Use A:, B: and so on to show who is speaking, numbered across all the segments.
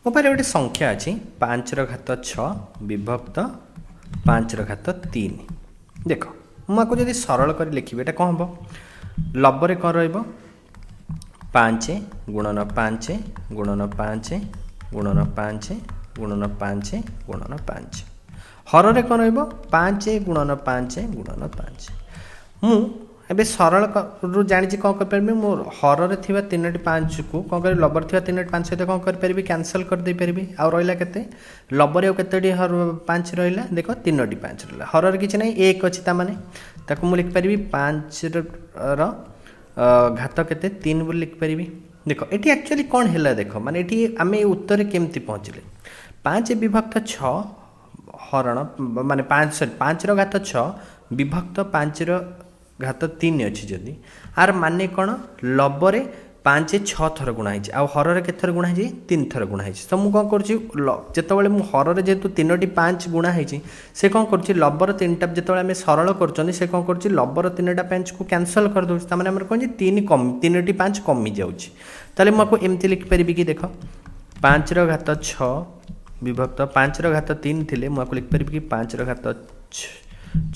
A: मो पारे गोटे संख्या अच्छी 5 ର घात 6 विभक्त 5 ର घात 3 देख मुझे जब सरल कर लिखी एटा कौन हम लबर कौन रच गुणन 5 गुणन 5 गुणन 5 गुणन 5 गुणन 5 हर कौन रो5 गुणन 5 गुणन 5 मुझे सरल रू जानी कौन कर मो हर थी 3टी 5 को कौन कर लबर थी 3टी 5 सहित कौन कर कैनसल करदे पारि आउ रहा के लबर आते हर 5 रहा देख 3टी 5 रहा हर किसी ना 1 अच्छी ताकि मुझे लिखिपारि 5 घात के 3 बोली लिखिपारि देख ये एक्चुअली कौन है देख माने ये आम उत्तर केमती पहुँचले 5 विभक्त 6 हरण माने 5 ର घात 6 विभक्त 5 ର घात 3 अच्छी जदि आर माने कौन लबरे 5 6 थर गुणा है हर केत थर गुणा है 3 थर गुणा है तो मुझे कौन करते मुझे हर जेहतु 3टी 5 गुणा है से कौन कर लबर 3टा जो सरल कर कौन कर लबर 3टा 5 को कैनसल कर दूसरी तमें आम कौन 3टी 5 कमी जाऊँगी मुझे एमती लिखिपारि कि देख 5 ର घात 6 विभक्त 5 ର घात 3 थे मुझे लिखिपारि कि 5 ର घात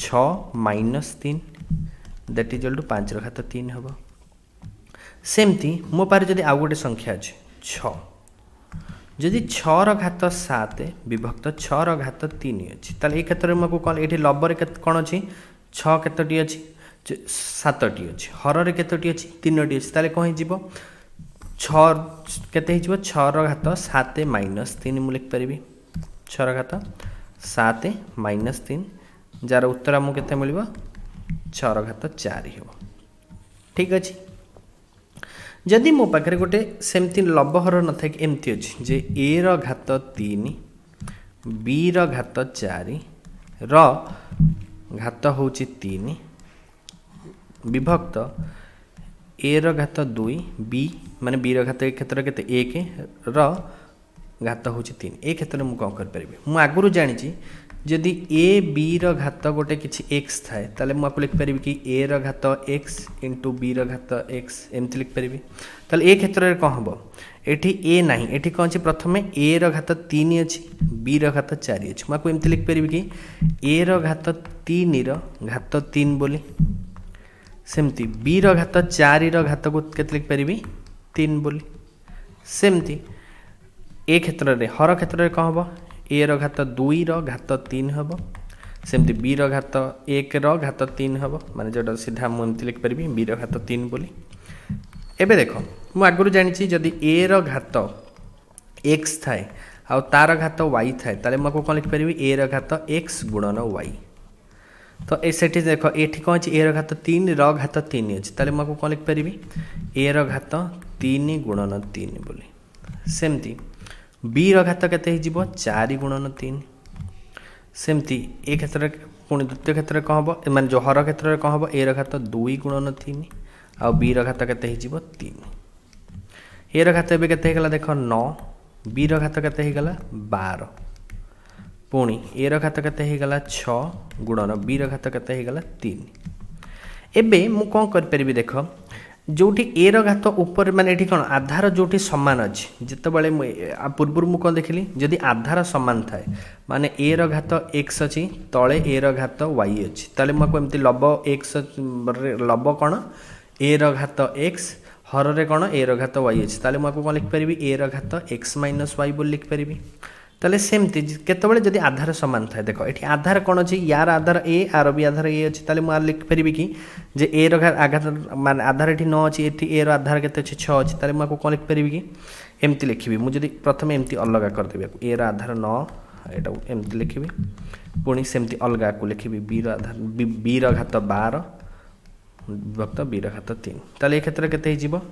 A: 6 माइनस 3 दैट इज टू 5 ର घात 3 हम सेमती मो पारे जदि आउ गोटे संख्या अच्छे 6 जदि 6 ର घात 7 विभक्त 6 ର घात 3 अच्छी ताल ये क्षेत्र में कौन ये लबर कौन अच्छी 6 केतोटी अच्छी 7टी अच्छी हर केतोटी अच्छी 3टी अच्छी ताले कौन हो 6 केते हो 6 ର घात 7 माइनस 3 मुझे लिखिपारि 6 ର घात 7 माइनस 3 जार उत्तर आमको केते मिल 6 ର घात 4 हो ठीक अच्छे जदि मो पाखे गोटे सेमती लबहर न था एमती अच्छी जे ए ର घात 3 बी ର घात 4 ର घात हूँ 3 विभक्त ए ର घात 2 बी माने बी ର घात क्षेत्र के 1 ର घात हूँ 3 ए क्षेत्र में कौन करें आगुरी जानी जदि ए बी ର घात गोटे किसी एक्स थाए ताले मुझे लिखिपारि कि ए ର घात एक्स इंटू बी ର घात एक्स एमती लिखिपारि ताले ए क्षेत्र में कौन हम ये ए ना ये कौन अच्छी प्रथम ए ର घात 3 अच्छी बी ର घात 4 अच्छी मुझे एमती लिखिपारि कि ए ର घात 3 ର घात 3 बोली सेमती बी ର घात 4 ର घात को केते लिखिपारि 3 बोली सेमती ए क्षेत्र में हर क्षेत्र में कौन हम ए ର घात 2 ର घात 3 हम सेमती बी ର घात 1 ର घात 3 हम माने जोटा सीधा मुझे लिखिपारि बी ର घात 3 बोली एबे देख मु आगुरी जानी जदि ए ର घात एक्स थाए आउ तार घात वाई थाए ताले मुझे कौन लिखिपारि ए ର घात एक्स गुणन वाई तो ये देख ये कौन अच्छी ए ର घात 3 ର घात 3 अच्छी ताले मुझे कौन लिखिपारि ए ର घात 3 गुणन 3 बोली सेमती बी ର घात केते हो 4 गुणन 3 सेमती ए क्षेत्र पुणी द्वितीय क्षेत्र में कौन हम माने जो हर क्षेत्र में कौन हम ए ର घात 2 गुणन 3 आउ बी ର घात केते हो 3 ए ର घात एबे केते हो देख 9 बी ର घात केते हो 12 पुणी ए ର घात केते हो 6 गुणन बी ର घात केते हो 3 एबे मु कौन कर देख जोटी ए ର घात ऊपर माने ये कौन आधार जोटी सामान अच्छी जिते बड़े पूर्व मुझे कौन देखिली जदि आधार सामान थाए माने ए ର घात एक्स अच्छी तले ए ର घात वाई अच्छी ताले मुझे एमती लब एक्स लब कौन ए ର घात एक्स हर रे कौन ए ର घात वाई अच्छी ताले मुझे कौन लिखिपारि ए ର घात एक्स माइनस वाई बोली लिखिपारि ताले सेमती केतबेले जदि आधार सामान थाए देख ये आधार कौन अच्छी यार आधार ए आर भी आधार ए अच्छी ताले मुझे लिखिपारि कि जे ए ର आघात मान आधार ये 9 अच्छी ये ए ର आधार के 6 अच्छी ताले मुझे कौन लिखिपारि कि एमती लिखी मुझे प्रथम एमती अलग करदेवी ए ର आधार 9 यहाँ एमती लिखी पुणी सेमती अलग को लिखी बी ର आधार बी ର घात 12 विभक्त बी ର घात 3 ताले ये क्षेत्र केते हो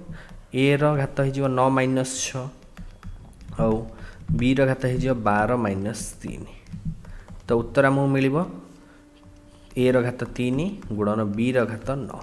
A: ए ର घात हो 9 माइनस 6 आउ बी ର घात हो 12 माइनस 3 तो उत्तर आमको मिल ए ର घात 3 गुणन बी ର घात 9।